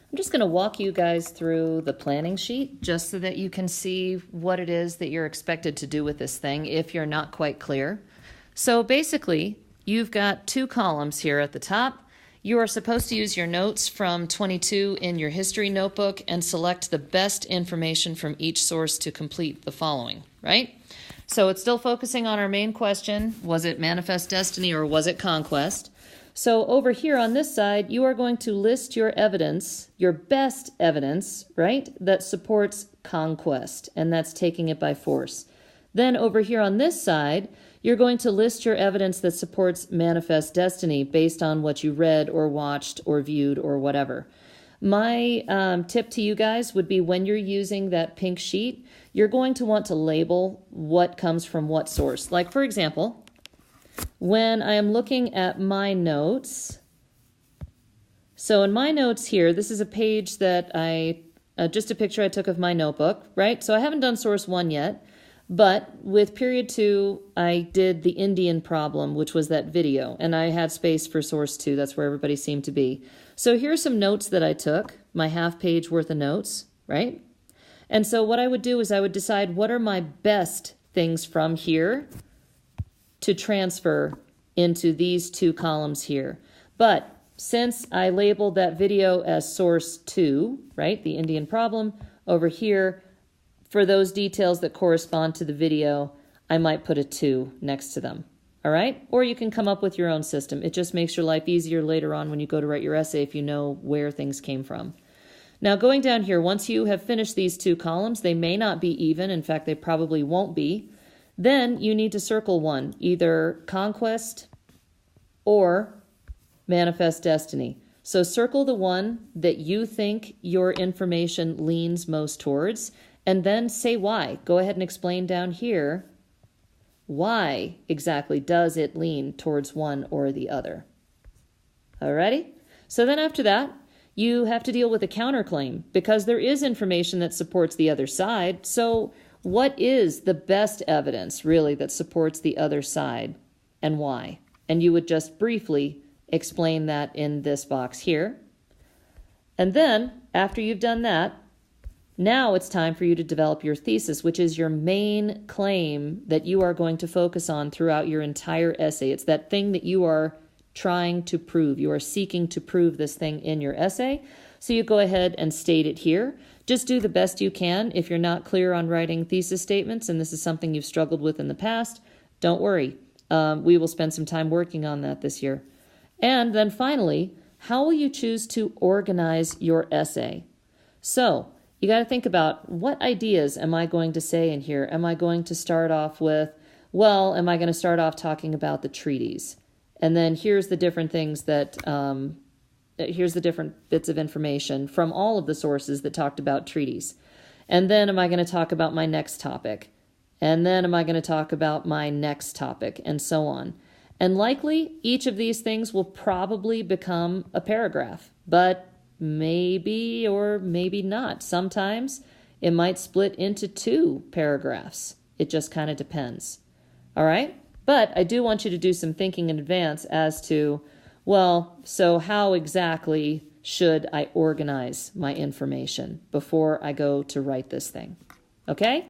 I'm just going to walk you guys through the planning sheet just so that you can see what it is that you're expected to do with this thing if you're not quite clear. So basically, you've got two columns here at the top. You are supposed to use your notes from 22 in your history notebook and select the best information from each source to complete the following, right? So it's still focusing on our main question, was it manifest destiny or was it conquest? So over here on this side, you are going to list your evidence, your best evidence, right, that supports conquest, and that's taking it by force. Then over here on this side, you're going to list your evidence that supports manifest destiny based on what you read or watched or viewed or whatever. My tip to you guys would be when you're using that pink sheet, you're going to want to label what comes from what source. Like, for example, when I am looking at my notes, so in my notes here, this is a page that just a picture I took of my notebook, right? So I haven't done source 1 yet, but with period 2, I did the Indian problem, which was that video, and I had space for source 2. That's where everybody seemed to be. So here's some notes that I took, my half-page worth of notes, right? And so what I would do is I would decide what are my best things from here to transfer into these two columns here. But since I labeled that video as source 2, right, the Indian problem, over here, for those details that correspond to the video, I might put a 2 next to them, all right? Or you can come up with your own system. It just makes your life easier later on when you go to write your essay if you know where things came from. Now going down here, once you have finished these two columns, they may not be even. In fact, they probably won't be. Then you need to circle one, either conquest or manifest destiny. So circle the one that you think your information leans most towards, and then say why. Go ahead and explain down here why exactly does it lean towards one or the other. Alrighty? So then after that, you have to deal with a counterclaim because there is information that supports the other side. So what is the best evidence, really, that supports the other side and why? And you would just briefly explain that in this box here. And then, after you've done that, now it's time for you to develop your thesis, which is your main claim that you are going to focus on throughout your entire essay. It's that thing that you are trying to prove. You are seeking to prove this thing in your essay. So you go ahead and state it here. Just do the best you can. If you're not clear on writing thesis statements, and this is something you've struggled with in the past, don't worry. We will spend some time working on that this year. And then finally, how will you choose to organize your essay? So you got to think about what ideas am I going to say in here? Am I going to start off with, well, am I going to start off talking about the treaties? And then here's the different things that here's the different bits of information from all of the sources that talked about treaties. And then am I going to talk about my next topic? And then am I going to talk about my next topic? And so on. And likely each of these things will probably become a paragraph, but maybe or maybe not. Sometimes it might split into 2 paragraphs. It just kind of depends. All right? But I do want you to do some thinking in advance as to, well, so how exactly should I organize my information before I go to write this thing? Okay?